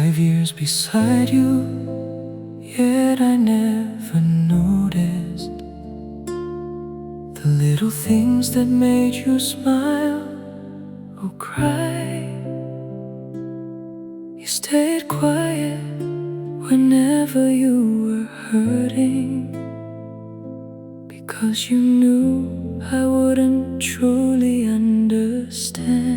5 years beside you, yet I never noticed the little things that made you smile or cry. You stayed quiet whenever you were hurting, because you knew I wouldn't truly understand.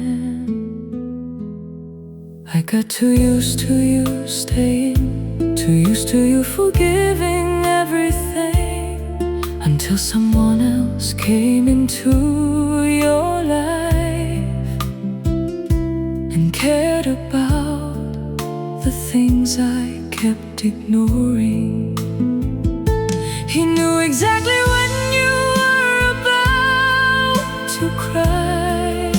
I got too used to you staying, too used to you forgiving everything, until someone else came into your life and cared about the things I kept ignoring. He knew exactly when you were about to cry,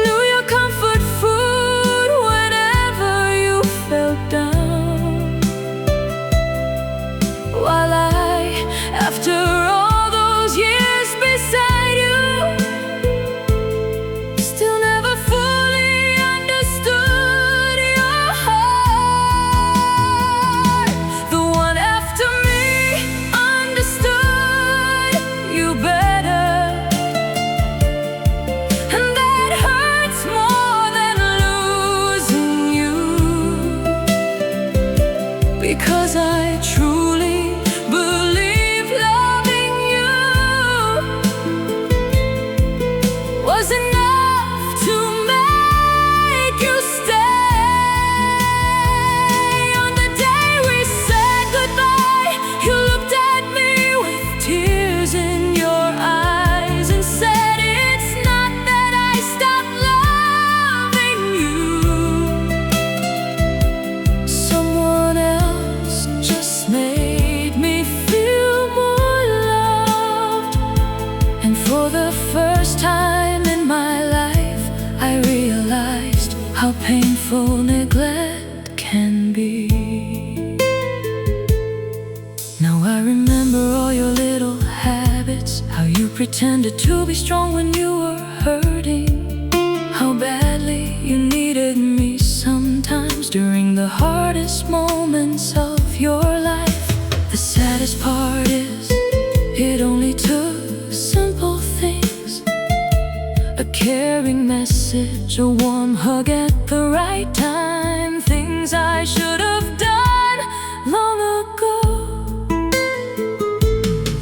knew your comfort food whenever you felt down, while I, after all those years beside you, still never fully understood your heart. The one after me understood you better, and that hurts more than losing you, because I truly believe loving you was enough to make you stay. On the day we said goodbye, you looked at me with tears in your eyes and said, "It's not that I stopped loving you. Someone else just made me feel more loved." And for the first time in my life, I realized how painful neglect can be. Now I remember all your little habits, how you pretended to be strong when you were hurting, how badly you needed me sometimes during the hardest moments of your life. The saddest part is, it only took simple things, a caring message, a warm hug at the right time, things I should have done long ago.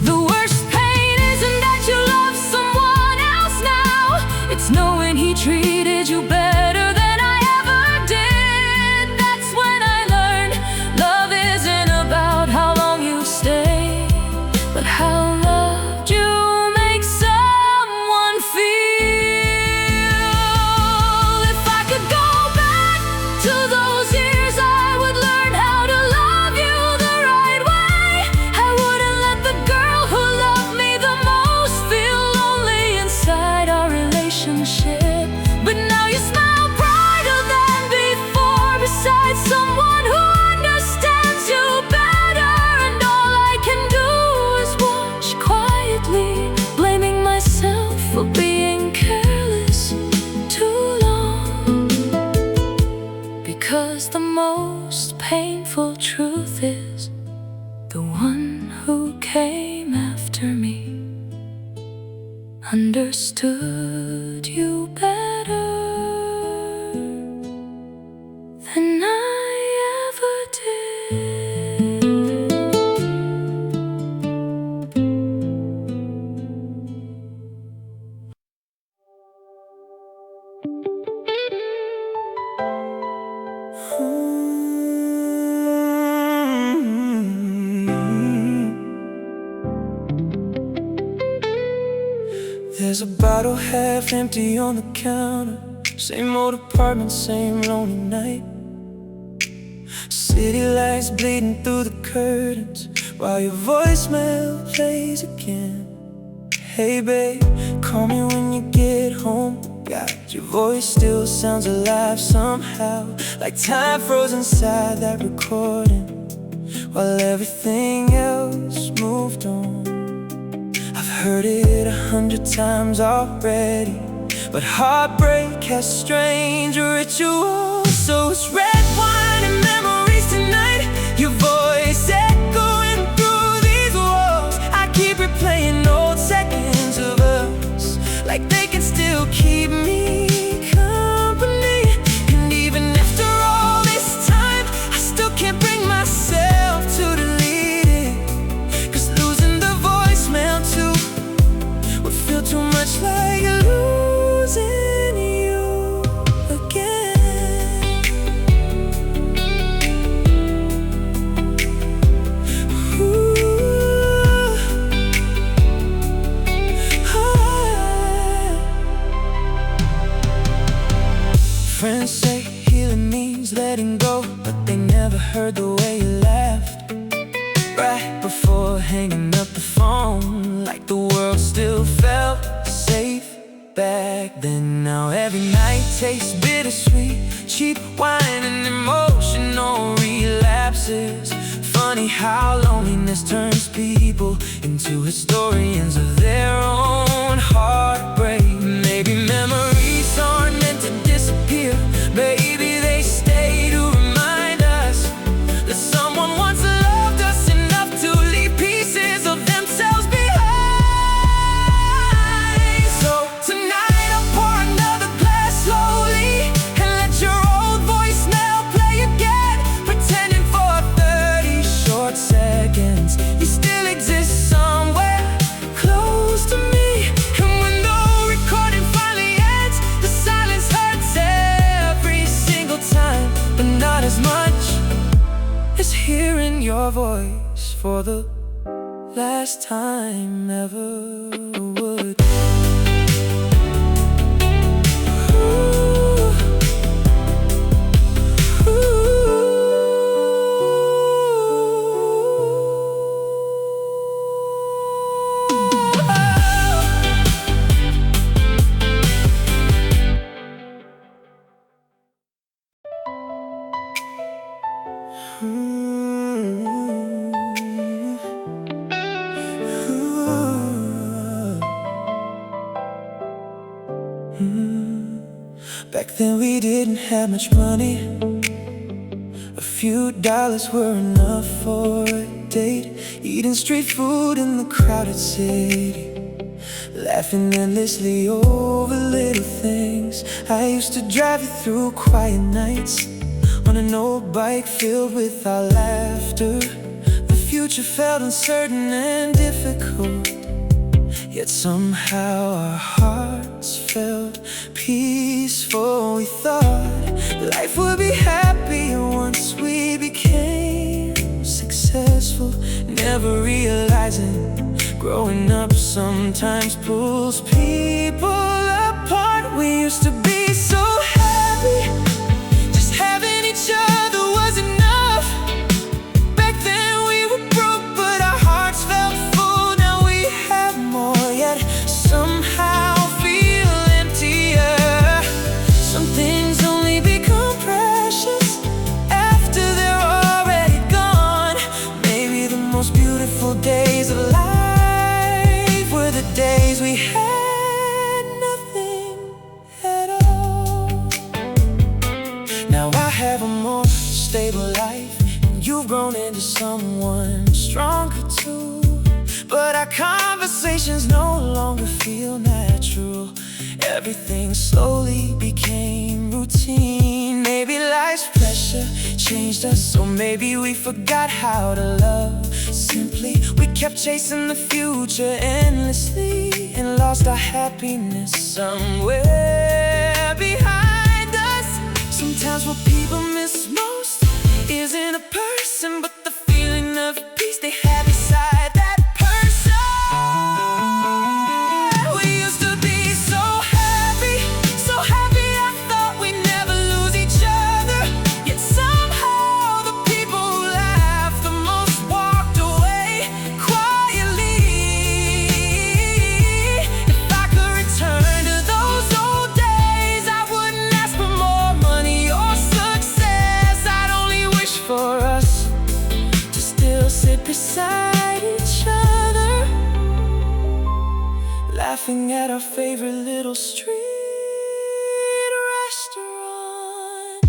The worst pain isn't that you love someone else now, it's knowing he treated you better than I ever did. That's when I learned love isn't about how long you stay, but how loved you make someone feel. If I could go back to those years, I would learn how to love you the right way. I wouldn't let the girl who loved me the most feel lonely inside our relationship. But now you smile brighter than before beside someone who understands you better, and all I can do is watch quietly, blaming myself for being careless too long. Because the most painful truth is, the one who came after me understood you better than I ever did. There's a bottle half empty on the counter, same old apartment, same lonely night. City lights bleeding through the curtains while your voicemail plays again. Hey babe, call me when you get home. God, your voice still sounds alive somehow, like time froze inside that recording, while everything else moved on. I've heard it 100 times already, but heartbreak has strange rituals. So it's red wine and memories tonight. Your voice echoing through these walls. I keep replaying old seconds of us, like they can still keep me company. And even after all this time, I still can't bring myself to delete it, 'cause losing the voicemail too would feel too much like losing you again. Ooh. Ah. Friends say healing means letting go, but they never heard the way you laughed right before hanging up the phone, like the world still felt safe back then. Now every night tastes bittersweet, cheap wine and emotional relapses. Funny how loneliness turns people into historians of their own heartbreak. Maybe memories aren't meant to disappear, maybe they stay to remind us that someone once loved us enough to leave pieces of themselves behind. So tonight I'll pour another glass slowly and let your old voicemail play again, pretending for 30 short seconds you still exist somewhere close to me. And when the recording finally ends, the silence hurts every single time, but not as much as hearing your voice for the last time ever would. Ooh. Back then we didn't have much money. A few dollars were enough for a date, eating street food in the crowded city, laughing endlessly over little things. I used to drive you through quiet nights on an old bike filled with our laughter. The future felt uncertain and difficult, yet somehow our hearts felt peaceful. We thought life would be happier once we became successful, never realizing growing up sometimes pulls people apart. We used to be so happy, just having each other was enough. Back then we were broke, but our hearts felt full. Now we have more, yet somehow feel emptier. Some things only become precious after they're already gone. Maybe the most beautiful days of life were the days we had nothing at all. Now I have a more stable life, and you've grown into someone stronger too. But our conversations no longer feel natural. Everything slowly became routine. Maybe life's pressure changed us, so maybe we forgot how to love simply. We kept chasing the future endlessly and lost our happiness somewhere behind us. Sometimes what people miss most isn't a person, but the feeling of peace they have inside that person. We used to be so happy, I thought we'd never lose each other. Yet somehow the people who laughed the most walked away quietly. If I could return to those old days, I wouldn't ask for more money or success. I'd only wish for us to still sit beside each other, laughing at our favorite little street restaurant.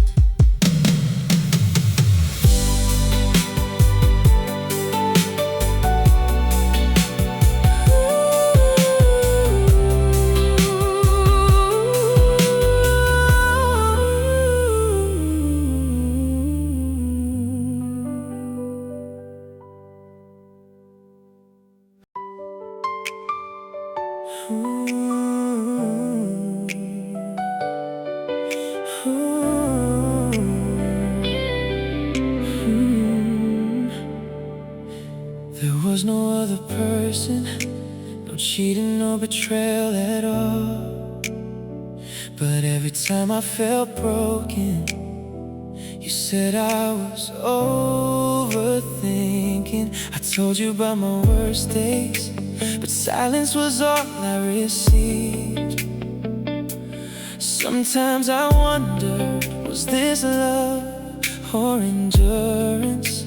no betrayal at all. But every time I felt broken, you said I was overthinking. I told you about my worst days, but silence was all I received. Sometimes I wondered, was this love or endurance?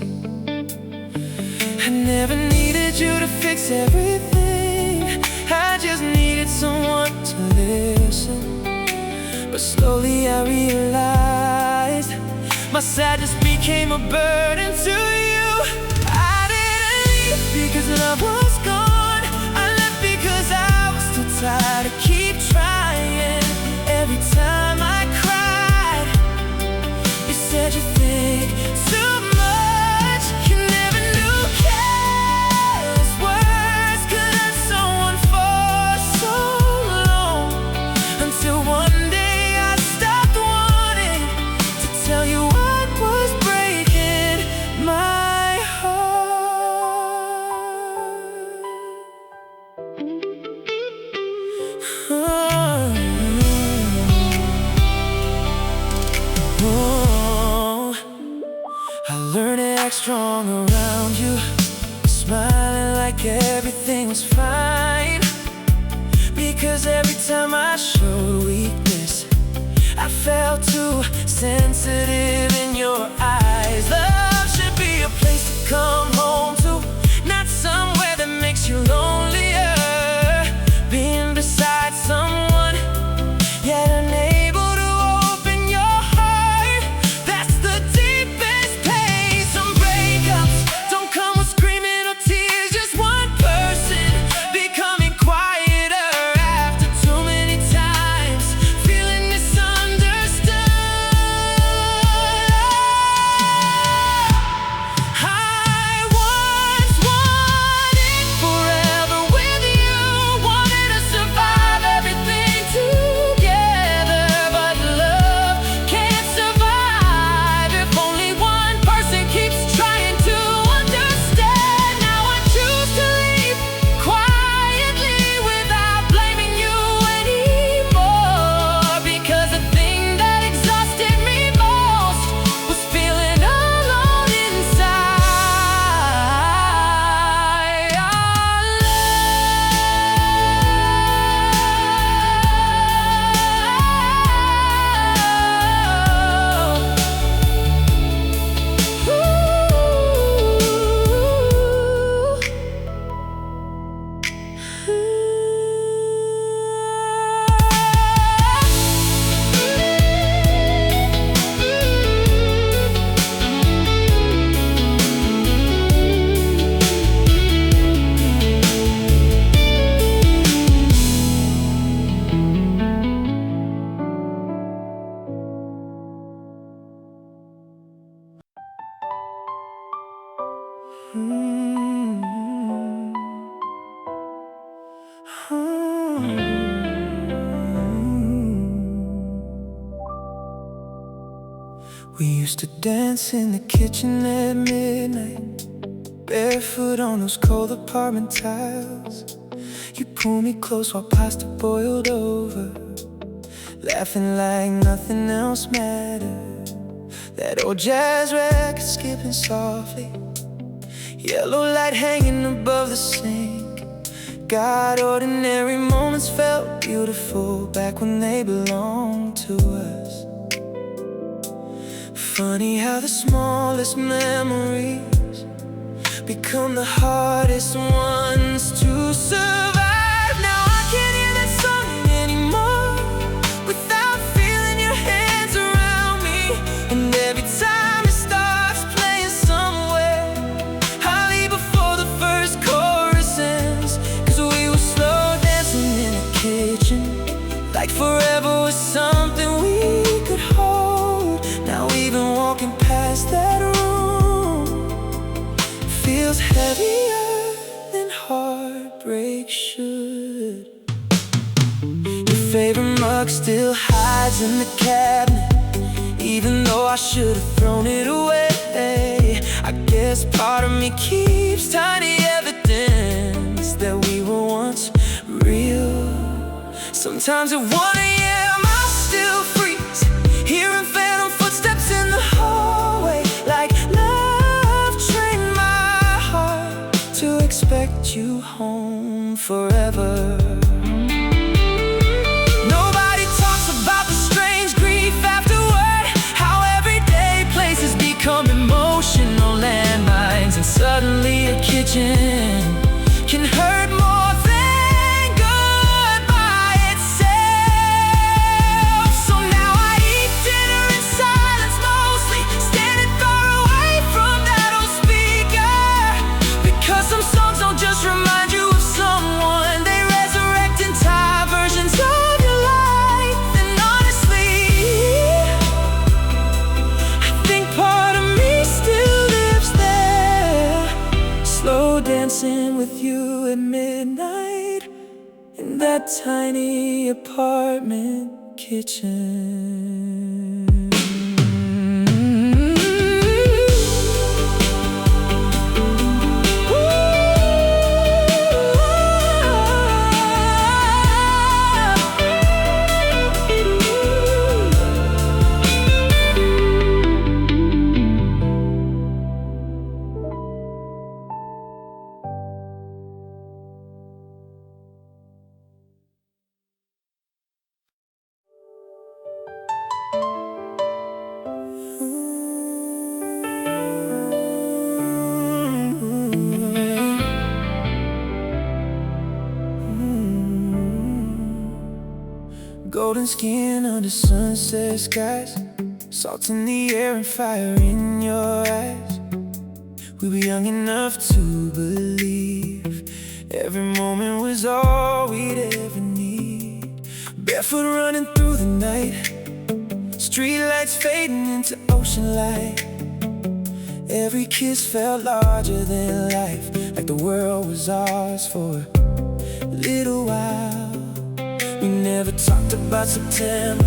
I never needed you to fix everything, I just needed someone to listen. But slowly I realized my sadness became a burden to you. I didn't leave because love was gone, I left because I was too tired to keep trying. Every time I cried, you said you think too much. You never knew careless words could hurt someone for so long, until one day I stopped wanting to tell you what was breaking my heart. I learned to act strong around you, smiling like everything was fine. Because every time I showed weakness, I felt too sensitive in your eyes. Love should be a place to come home to, not somewhere that makes you lonelier. Being beside someone, yet unable to open your heart, that's the deepest pain. Some breakups don't come with screaming or tears, just one person becoming quieter after too many times feeling misunderstood. I once wanted forever with you, wanted to survive everything together, but love can't survive if only one person keeps trying to understand. Now I choose to leave quietly without blaming you anymore, because the thing that exhausted me most was feeling alone inside. We used to dance in the kitchen at midnight, barefoot on those cold apartment tiles. You pull me close while pasta boiled over, laughing like nothing else mattered. That old jazz record skipping softly, yellow light hanging above the sink. God, ordinary moments felt beautiful back when they belonged to us. Funny how the smallest memories become the hardest ones to survive. Now I can't hear that song anymore without feeling your hands around me. And every time it starts playing somewhere, I leave before the first chorus ends. 'Cause we were slow dancing in the kitchen, like forever was something we could hold. Now even walking past that room feels heavier than heartbreak should. Your favorite mug still hides in the cabinet, even though I should have thrown it away. I guess part of me keeps tiny evidence that we were once real. Sometimes at 1 a.m. I still freeze, hearing phantom footsteps in the hallway. Like love trained my heart to expect you home forever. Nobody talks about the strange grief afterward, how everyday places become emotional landmines, and suddenly a kitchen can hurt more than goodbye itself. So now I eat dinner in silence mostly, standing far away from that old speaker, because some songs don't just remind you of someone, they resurrect entire versions of your life. And honestly, I think part of me still lives there, slow dancing with you at midnight in that tiny apartment kitchen. Golden skin under sunset skies, salt in the air and fire in your eyes. We were young enough to believe every moment was all we'd ever need. Barefoot running through the night, street lights fading into ocean light. Every kiss felt larger than life, like the world was ours for a little while. We never talked about September,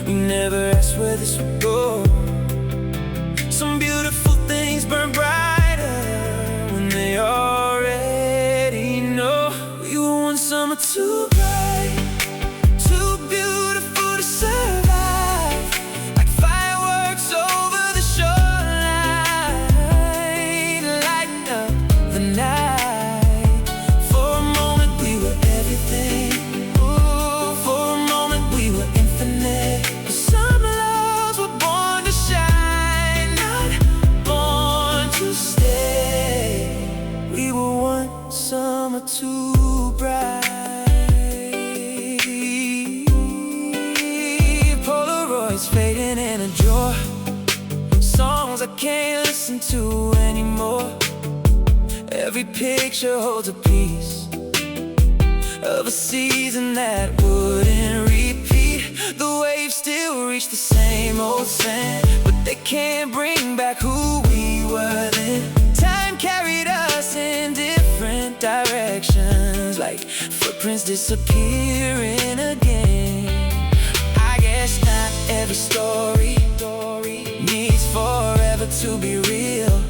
we never asked where this would go. Some beautiful things burn brighter when they already know. We were one summer too bright, too beautiful to survive, like fireworks over the shoreline, lighting up the night. For a moment we were everything. Summer too bright, Polaroids fading in a drawer, songs I can't listen to anymore. Every picture holds a piece of a season that wouldn't repeat. The waves still reach the same old sand, but they can't bring back who we were then. Time carried us in different directions, like footprints disappearing again. I guess not every story needs forever to be real.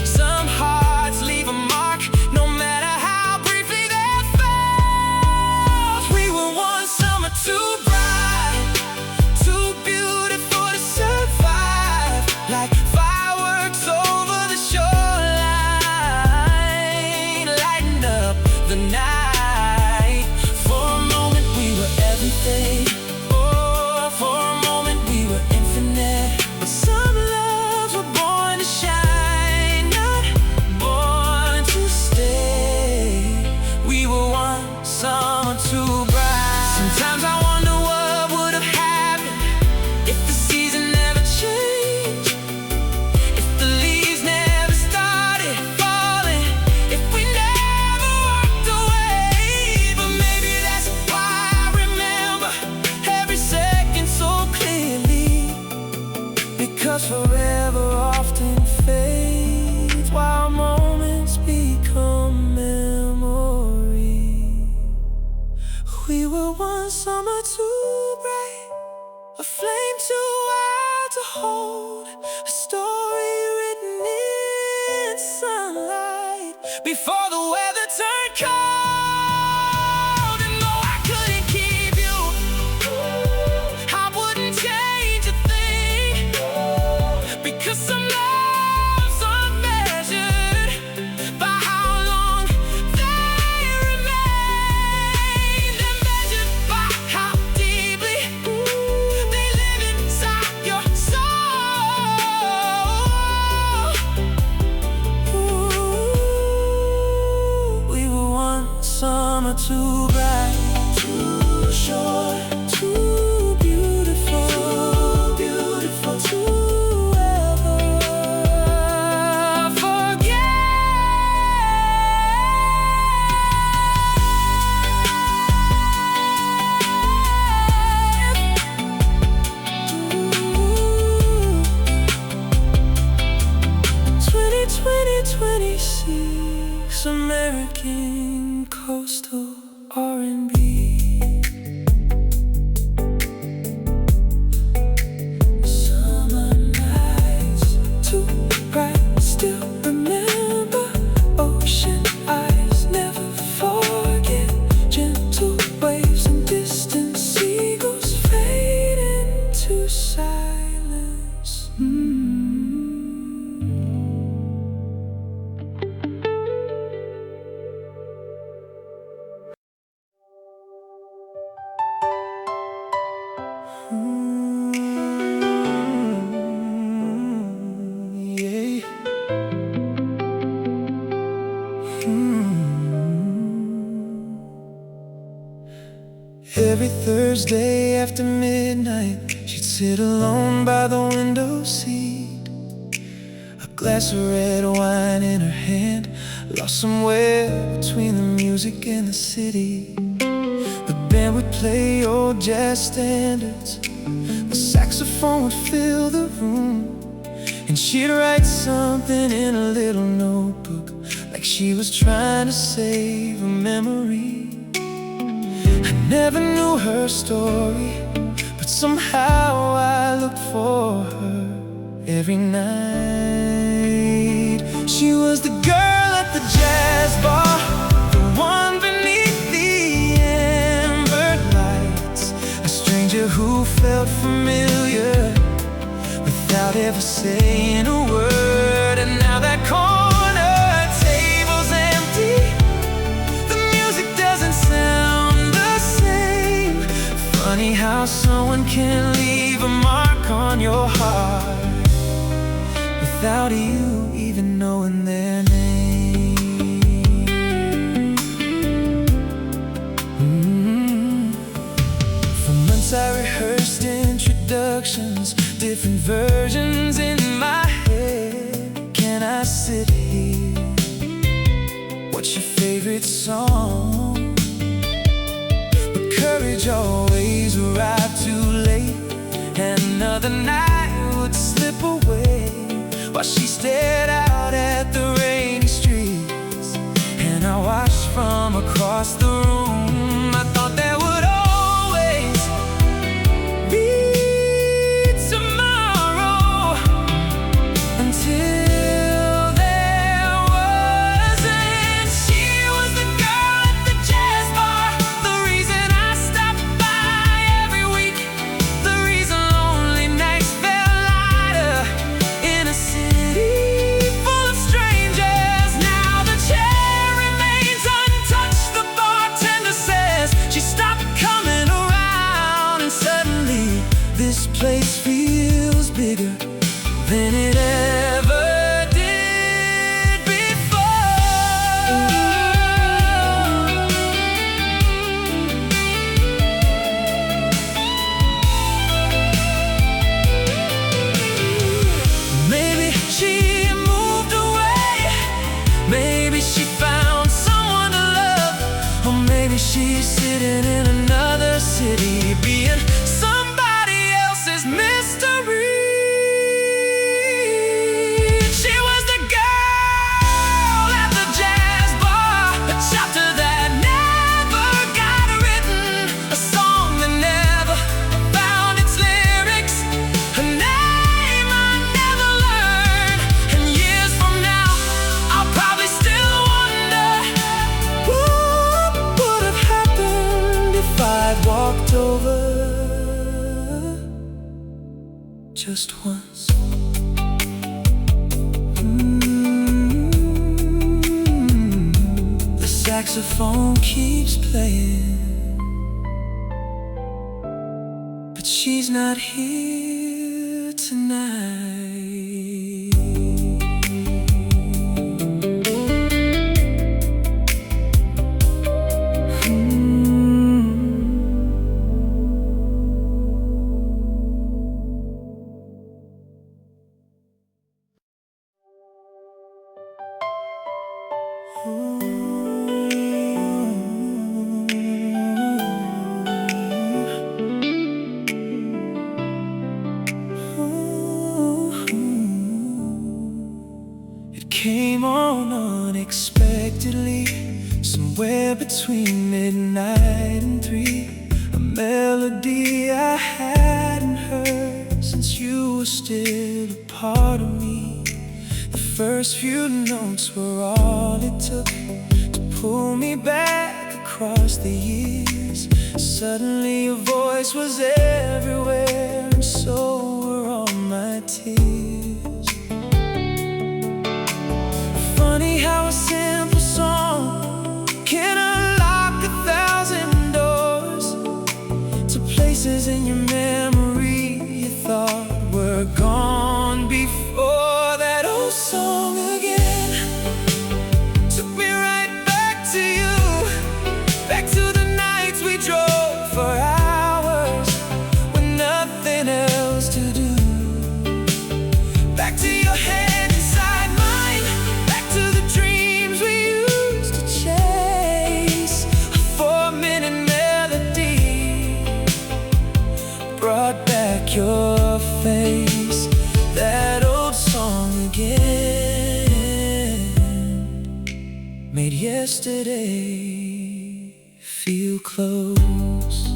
Some hearts leave a mark, no matter how briefly they felt. We were one summer too bright, too beautiful to survive, like fireworks over the shoreline, lighting up the night. For a moment we were everything. Oh, for a moment we were infinite. But some loves were born to shine, not born to stay. We were one summer too bright. Sometimes I wonder what would have happened if the season never changed, if the leaves never started falling, if we never walked away. But maybe that's why I remember every second so clearly, because forever often fades while moments become memory. We were one summer too bright, a flame too wild to hold, a story written in sunlight before the weather turned cold. Tuesday after midnight, she'd sit alone by the window seat, a glass of red wine in her hand, lost somewhere between the music and the city. The band would play old jazz standards, the saxophone would fill the room, and she'd write something in a little notebook, like she was trying to save a memory. I never knew her story, but somehow I looked for her every night. She was the girl at the jazz bar, the one beneath the amber lights, a stranger who felt familiar without ever saying a word. And now that corner table's empty, the music doesn't sound the same. Funny how someone can leave a mark on your heart without you even knowing their name. For months I rehearsed introductions, different versions in my head. Can I sit here? What's your favorite song? But courage always arrived too late, and another night would slip away while she stared out at the rainy streets, and I watched from across the room. I thought there would always be tomorrow, until there wasn't. She was the girl at the jazz bar, the reason I stopped by every week, the reason lonely nights felt lighter in a city full of strangers. Now the chair remains untouched, the bartender says she stopped coming around, and suddenly this place feels bigger than it ever did before. Maybe she moved away, maybe she found someone to love, or maybe she's sitting in another city being somebody else's mystery. She was the girl at the jazz bar, a chapter that never got written, a song that never found its lyrics, a name I never learned. And years from now, I'll probably still wonder what would have happened if I'd walked over just once. The saxophone keeps playing, but she's not here tonight. It came on unexpectedly, somewhere between midnight and 3, a melody I hadn't heard since you were still a part of me. The first few notes were all it took to pull me back across the years. Suddenly your voice was everywhere, and so were all my tears. Funny how a simple song can unlock 1,000 doors to places in your memory you thought were gone before. That old song again took me right back to you, back to the nights we drove for hours. brought back your face. That old song again made yesterday feel close.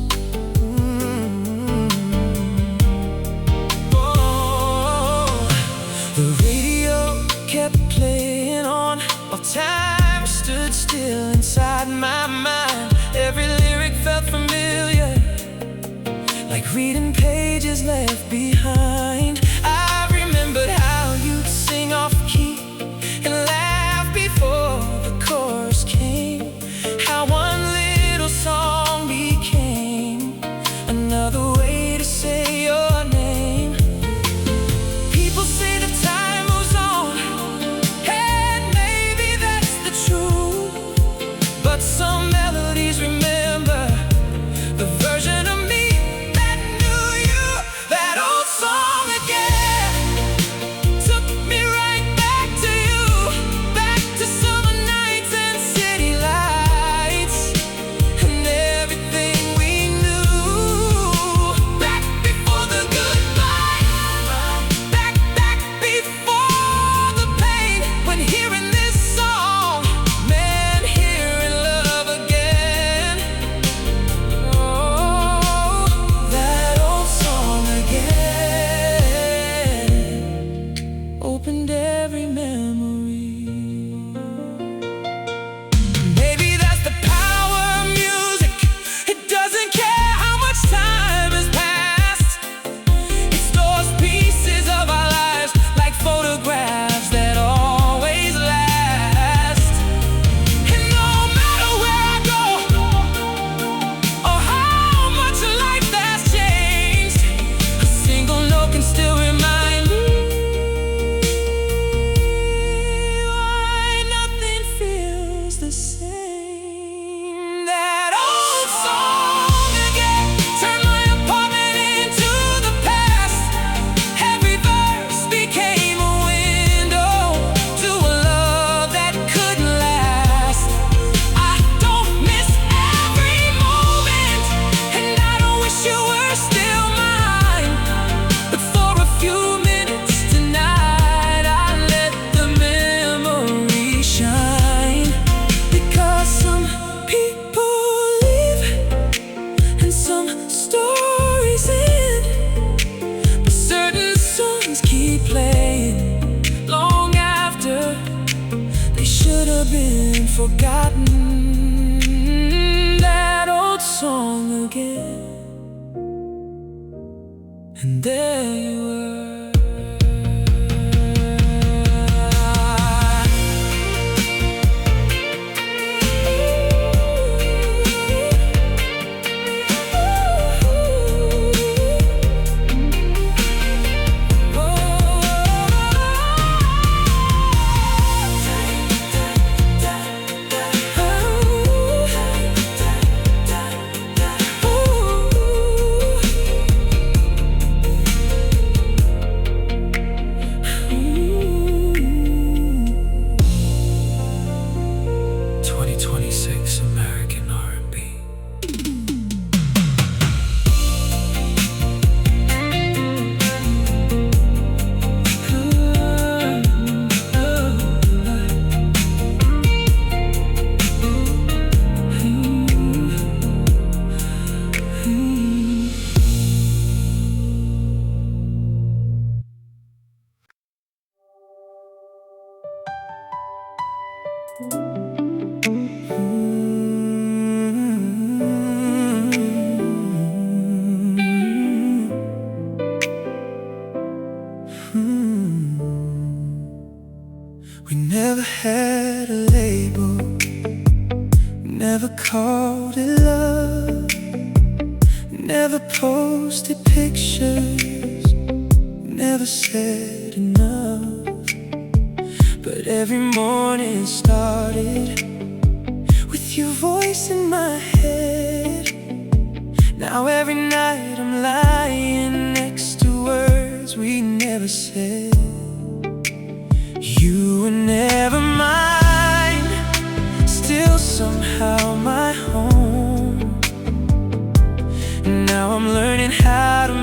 The radio kept playing on while time stood still inside my mind. Every lyric felt familiar, like reading pages left behind. I remembered how you'd sing off key and laugh before the chorus came. How one little song became another way to say your name. People say that time moves on, and maybe that's the truth, but some melodies remember the version of me that knew you. That old song again took me right back to you, back to summer nights and city lights and everything we knew. Back before the goodbye, back before the pain. When hearing this song meant hearing love again. Oh, that old song again opened every memory. Maybe that's the power of music. It doesn't care how much time has passed. It stores pieces of our lives like photographs that always last. And no matter where I go or how much life has changed, a single note can still remind me why nothing feels the same. That old song again turned my apartment into the past. Every verse became a window to a love that couldn't last. I don't miss every moment, and I don't wish you were still mine. But for a few minutes tonight, I let the memory shine. Because some people leave and some stories end, but certain songs keep playing long after they should have been forgotten. That old song again, and there you were. American R&B. We never had a label, never called it love, never posted pictures, never said enough. But every morning started with your voice in my head. Now every night I'm lying next to words we never said. You were never mine, still somehow my home. Now I'm learning how to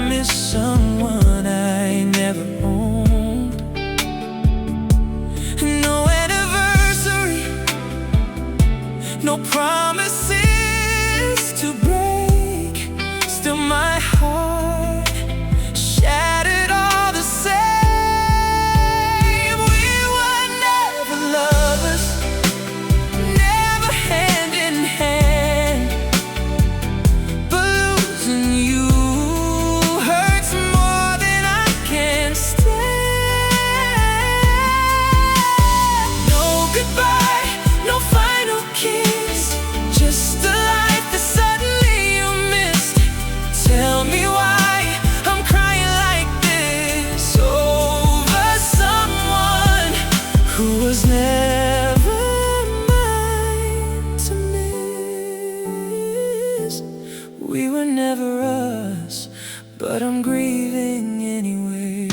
I'm grieving anyway.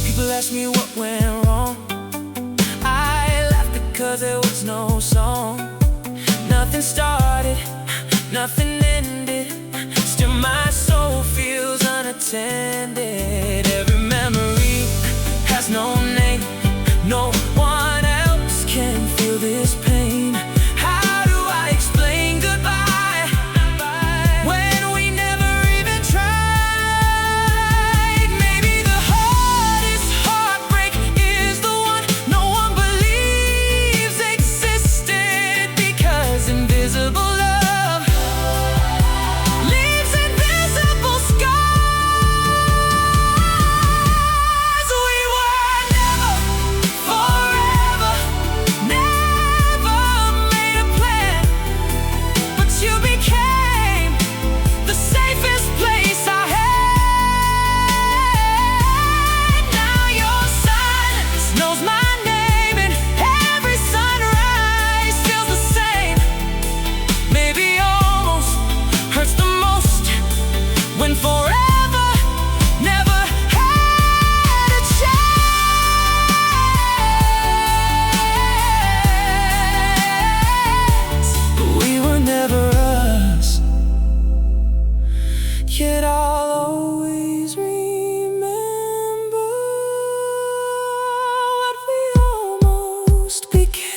People ask me what went wrong. I laugh because there was no song. Nothing started, nothing ended. Still my soul feels unattended. Every memory has no name. No one else can feel this pain. How do I explain goodbye when we never even tried? Maybe the hardest heartbreak is the one no one believes existed, because invisible love leaves invisible scars. We were never forever, never made a plan, but you became the safest place I had. Now your silence knows my name, and every sunrise feels the same. Maybe almost hurts the most when forever never had a chance. We were never us, yet I'll always remember what we almost became.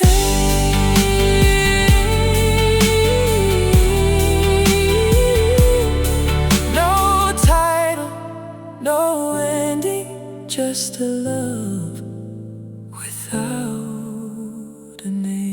No title, no ending, just a love without a name.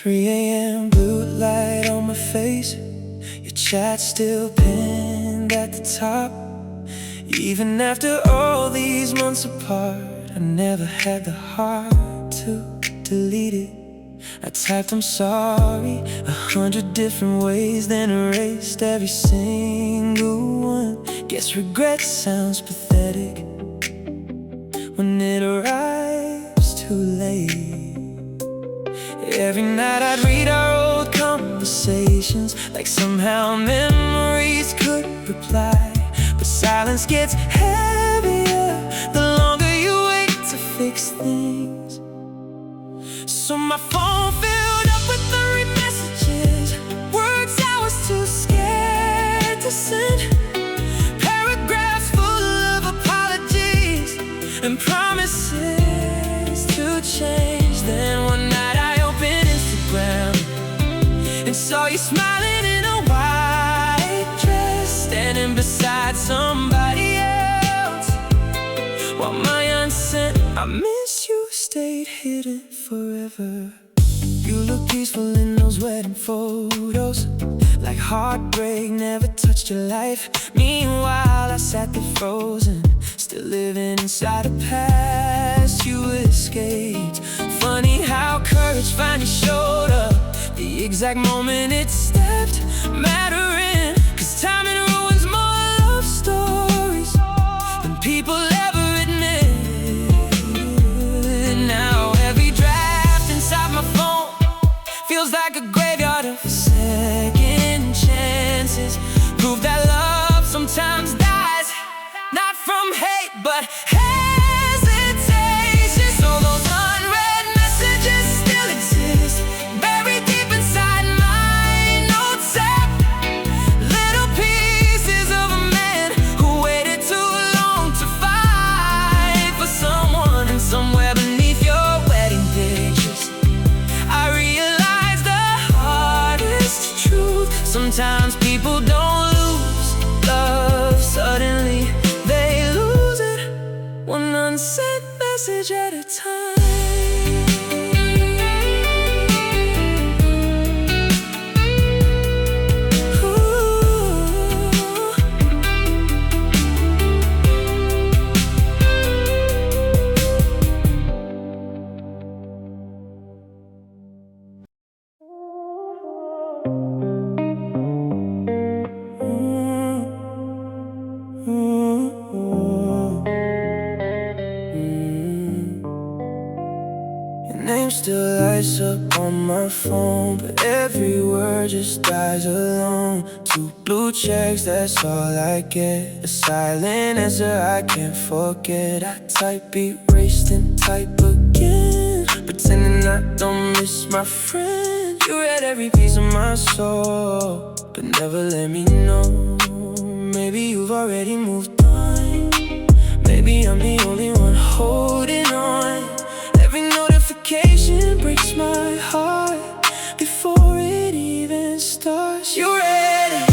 "3 a.m. blue light on my face. Your chat still pinned at the top. Even after all these months apart, I never had the heart to delete it. I typed I'm sorry 100 different ways, then erased every single one. Guess regret sounds pathetic when it arrives too late. Every night I'd read our old conversations, like somehow memories could reply. But silence gets heavier the longer you wait to fix things. So my phone filled up with unread messages, words I was too scared to send, paragraphs full of apologies and promises to change. Then one night I opened Instagram and saw you smiling in a white dress, standing beside somebody else, while my unsent "I miss you" stayed hidden forever. You look peaceful in those wedding photos, like heartbreak never touched your life. Meanwhile I sat there frozen, still living inside a past you escaped. Funny how courage finally showed up the exact moment it stepped mattering. 'Cause timing ruins more love stories than people ever admit. Now every draft inside my phone feels like a graveyard of second chances. Prove that love sometimes dies, not from hate, but hesitation. So those unread messages still exist, buried deep inside my notes app. Little pieces of a man who waited too long to fight for someone. And somewhere beneath your wedding pictures, I realized the hardest truth. Sometimes people don't lose love suddenly, they lose it one unsent message at a time. Ooh. name still lights up on my phone, but every word just dies alone. 2 blue checks, that's all I get. A silent answer I can't forget. I type, erase, then type again, pretending I don't miss my friend. You read every piece of my soul, but never let me know. Maybe you've already moved on. Maybe I'm the only one holding on. Every notification breaks my heart before it even starts. You read it,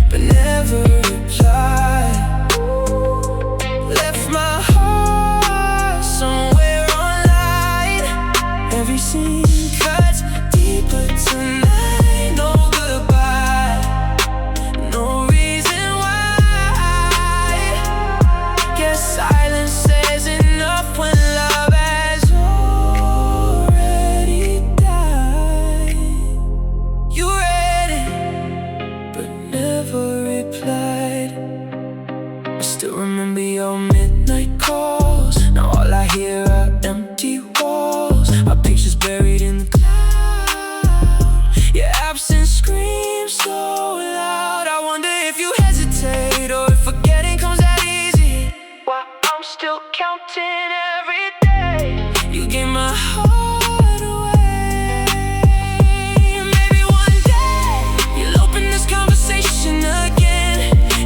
but never replied. Left my heart somewhere online. Every scene cuts deeper tonight. No goodbye, no reason why. Guess silence says enough when love has already died. You read it, but never replied. I still remember your midnight calls. Now all I hear are empty walls. Our pictures buried in the cloud. Your absence screams so loud. I wonder if you hesitate, or if forgetting comes that easy. While I'm still counting every day. You gave my heart away. Maybe one day you'll open this conversation again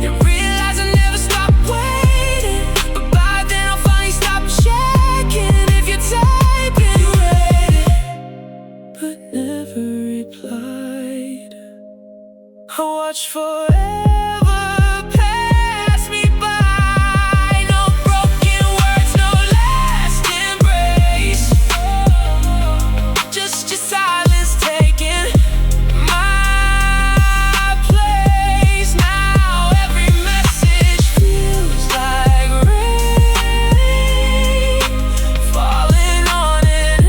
and realize I never stopped waiting. But by then I'll finally stop checking if you're typing. You read it, but never replied. I watch forever pass me by. No broken words, no last embrace. Just your silence taking my place. Now every message feels like rain falling on an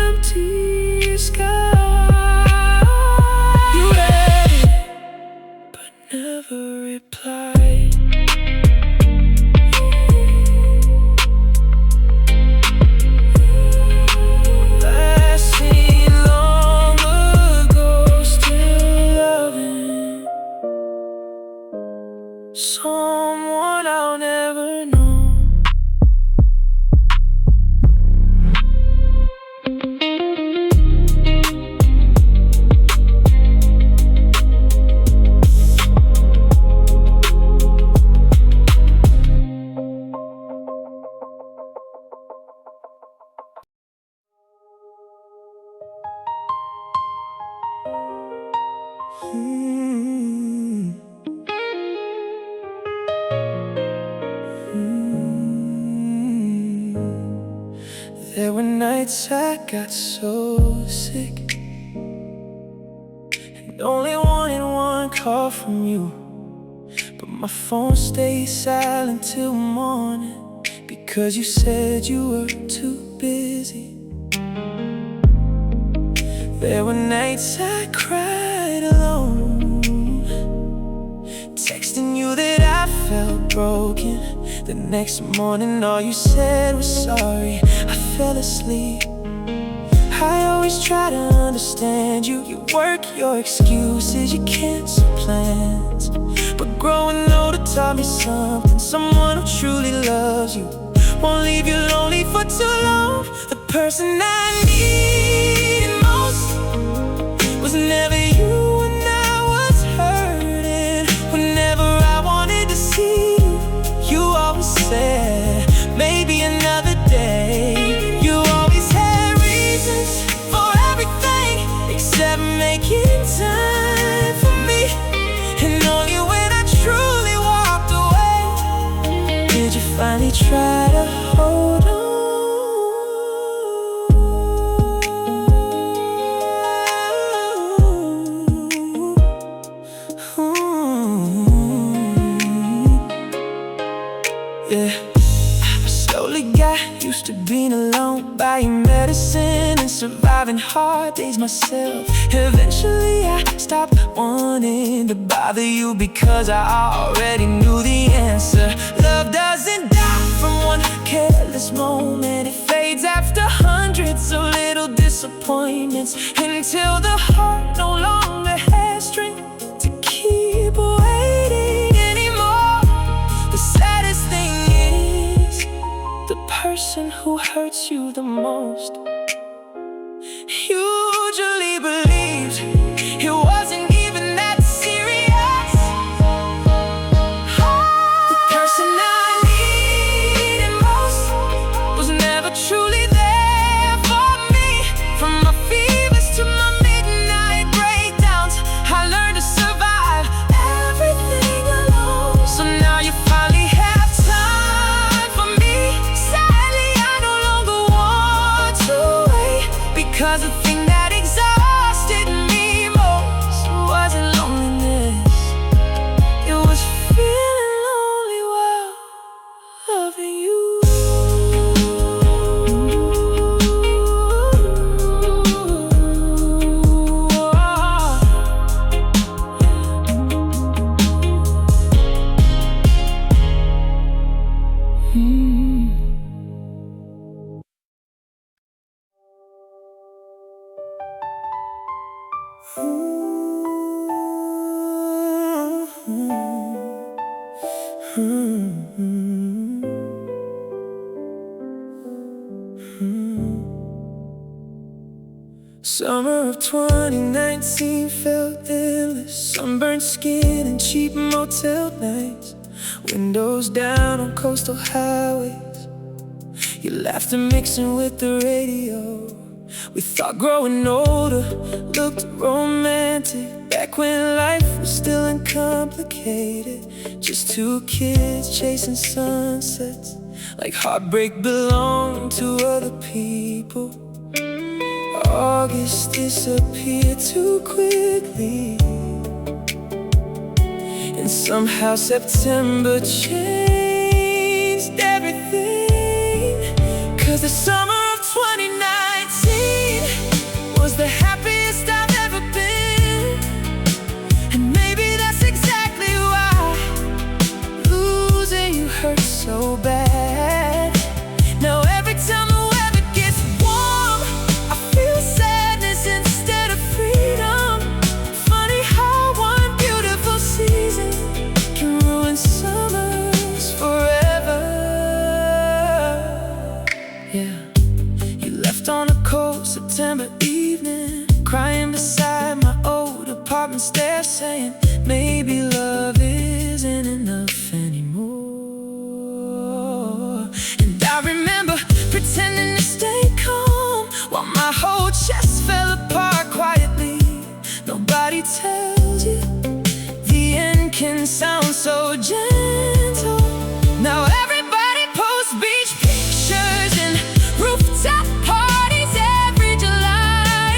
empty sky. You read it, but never replied. Last seen long ago, still loving someone I'll never know. There were nights I got so sick and only wanted one call from you, but my phone stayed silent till morning because you said you were too busy. There were nights I cried alone, texting you that I felt broken. The next morning all you said was sorry. I fell asleep. I always try to understand you. You work your excuses, you cancel plans, but growing older taught me something. Someone who truly loves you won't leave you lonely for too long. The person I needed most was never you when I was hurting. Whenever I wanted to see you, you always said, maybe another day. You always had reasons for everything except making time for me. And only when I truly walked away did you finally try to hold on. Yeah, I slowly got used to being alone, buying medicine and surviving hard days myself. Eventually I stopped wanting to bother you because I already knew the answer. Love doesn't die from one careless moment, it fades after 100 hundreds of little disappointments, until the heart no longer has strength to keep waiting anymore. The saddest thing is, the person who hurts you the most usually believes it wasn't even that serious. The person I needed most was never truly there for me. From my fevers to my midnight breakdowns, I learned to survive everything alone. So now you finally have time for me. Sadly, I no longer want to wait, because the thing that exhausted me most wasn't loneliness, it was feeling lonely while loving you. Summer of 2019 felt endless. Sunburned skin and cheap motel nights, windows down on coastal highways. You laughed and mixing with the radio. We thought growing older looked romantic, back when life was still uncomplicated. Just two kids chasing sunsets, like heartbreak belonged to other people. August disappeared too quickly, and somehow September changed everything. 'Cause the summer of 2019 was the happiest I've ever been, and maybe that's exactly why losing you hurts so bad. Now every time the weather gets warm, I feel sadness instead of freedom. Funny how one beautiful season can ruin summers forever. Yeah, you left on a cold September evening, crying beside my old apartment stairs, saying maybe love isn't enough anymore. And I remember pretending to stay calm while my whole chest fell apart quietly. Nobody tells you the end can sound so gentle. Now everybody posts beach pictures and rooftop parties every July,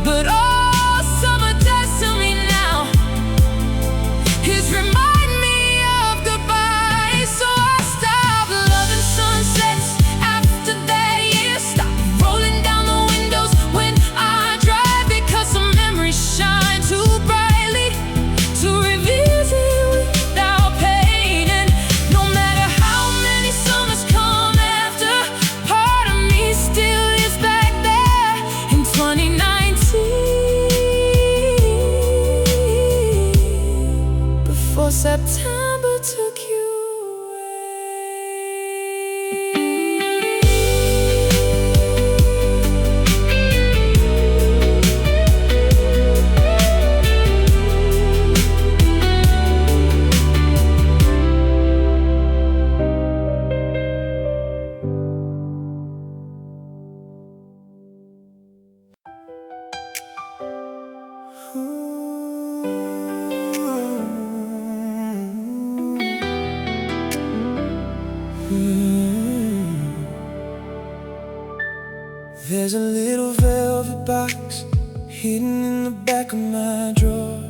but all summer does to me now is remind me of goodbye. So I stopped loving sunsets after that year, stopped rolling down the windows when I drive, because some memories shine too brightly to revisit without pain. And no matter how many summers come after, part of me still is back there in 2019, before September took you There's a little velvet box hidden in the back of my drawer,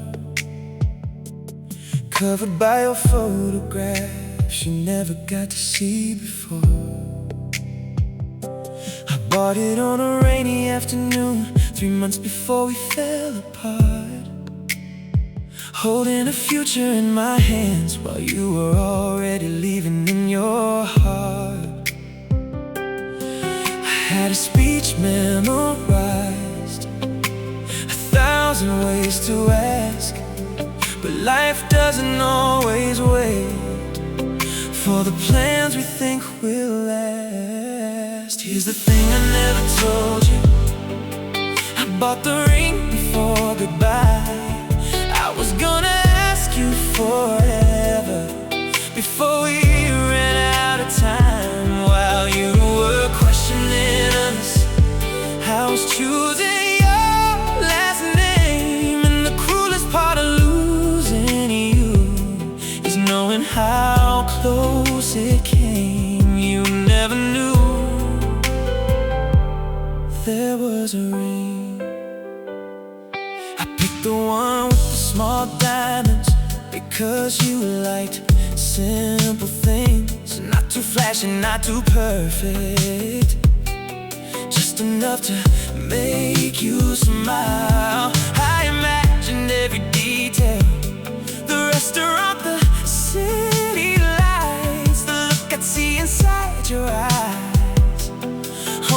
covered by your photographs you never got to see before. I bought it on a rainy afternoon 3 months before we fell apart, holding a future in my hands while you were already leaving in your heart. I Had a speech memorized, 1,000 ways to ask, but life doesn't always wait for the plans we think will last. Here's the thing I never told you: I bought the ring before goodbye. I was gonna ask you forever before we ran out of time. While you were questioning us, I was choosing your last name. And the cruelest part of losing you is knowing how close it came. You never knew there was a ring. I picked the one with the small diamonds because you liked simple things, not too flashy, not too perfect, just enough to make you smile. I imagined every detail: the restaurant, the city lights, the look I'd see inside your eyes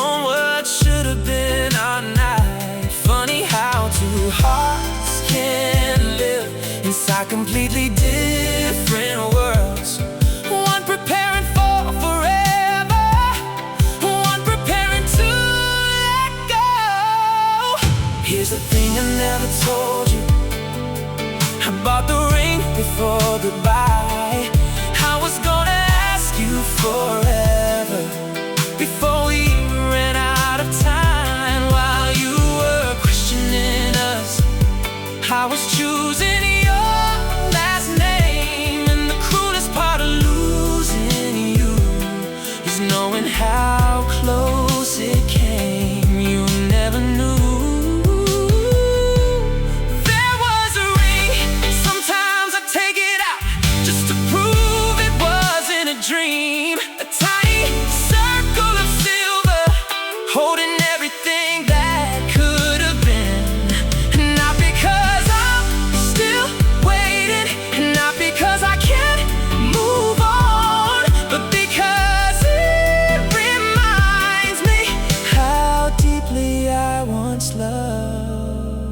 on what should have been our night. Funny how two hearts can live inside completely different worlds. One preparing for forever, one preparing to let go. Here's the thing I never told you: I bought the ring before goodbye. I was gonna ask you forever before we ran out of time. While you were questioning us, I was choosing your last name. And the cruelest part of losing you is knowing how close it came. You never knew there was a ring. Sometimes I take it out just to prove it wasn't a dream. A tiny circle of silver holding everything that could have been. Not because I'm still waiting, not because I can't move on, but because it reminds me how deeply I once loved.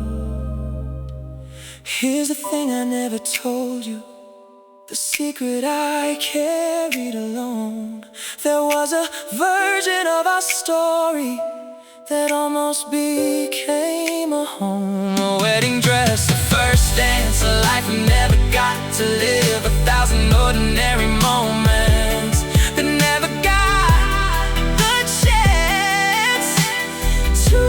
Here's the thing I never told you, the secret I carried alone. There was a version of our story that almost became a home. A wedding dress, a first dance, a life we never got to live. 1,000 ordinary moments that never got the chance to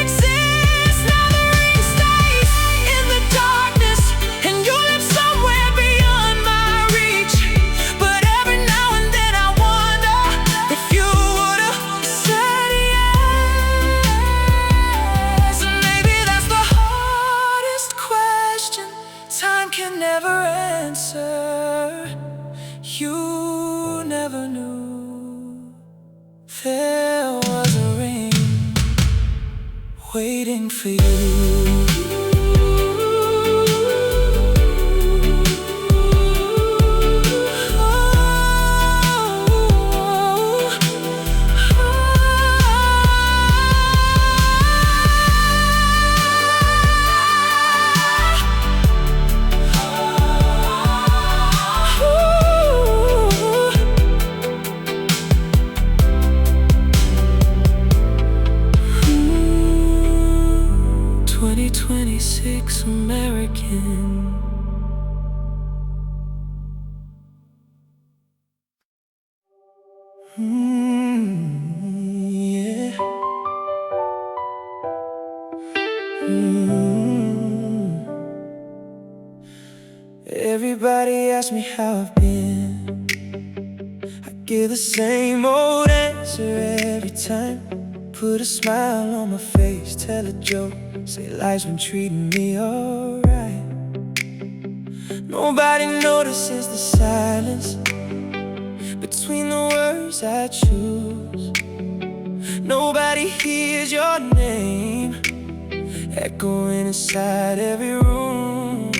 exist. Now the ring stays in the darkness, and you live somewhere beyond my reach. But every now and then I wonder if you would've said yes. And maybe that's the hardest question time can never answer. You never knew there was a ring waiting for you. American. Yeah. Everybody asks me how I've been. I give the same old answer every time. Put a smile on my face, tell a joke, say life's been treating me alright. Nobody notices the silence between the words I choose. Nobody hears your name echoing inside every room.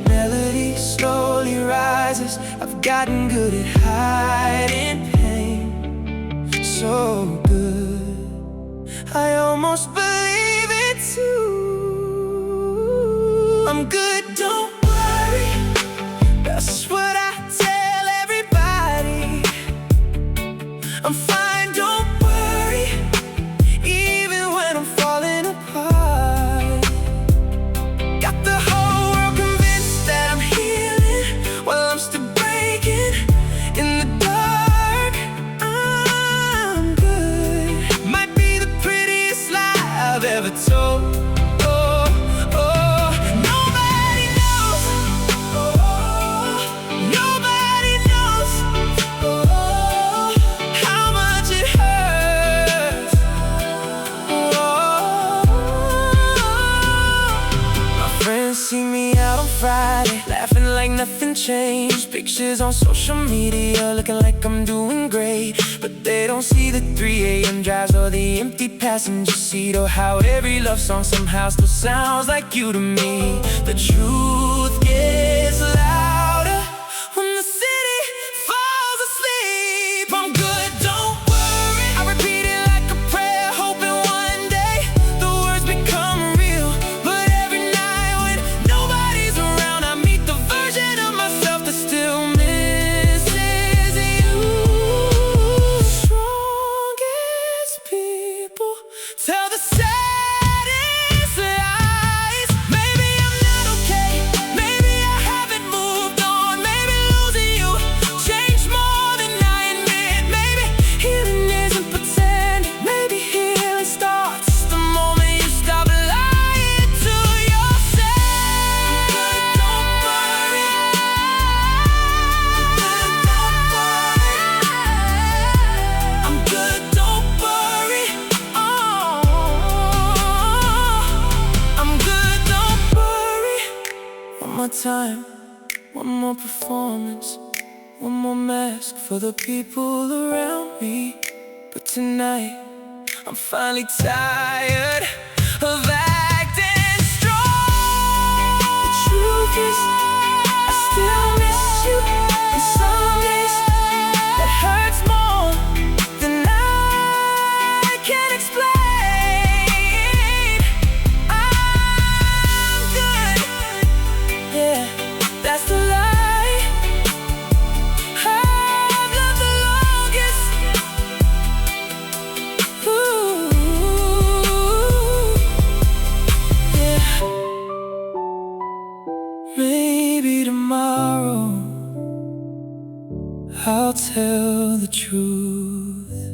Melody slowly rises. I've gotten good at hiding pain. so good, I almost believe it too. I'm good, don't worry, that's what I tell everybody. I'm fine, don't worry, even when I'm falling apart. Got the whole world convinced that I'm healing while I'm still breaking in the dark. I'm good, might be the prettiest lie I've ever told. See me out on Friday, laughing like nothing changed. Pictures on social media, looking like I'm doing great. But they don't see the 3 a.m. drives or the empty passenger seat, or how every love song somehow still sounds like you to me. The truth gets louder when the city falls asleep. I'm good, don't worry, I repeat it like a prayer, hoping one day the words become real. But every night when nobody's around, I meet the version of myself that still misses you. Strongest people tell the saddest lies. Maybe I'm not okay, maybe I haven't moved on, maybe losing you changed more than I admit. Maybe healing isn't pretending, maybe healing starts the moment you stop lying to yourself. Don't worry, I'm good, don't worry. I'm good, don't worry. One more time, one more performance, one more mask for the people around me. But tonight, I'm finally tired of acting strong. The truth is, I still miss you, and some days that hurts more than I can explain. I'm good, yeah, that's the lie I've loved the longest. Ooh, yeah. Maybe tomorrow I'll tell the truth.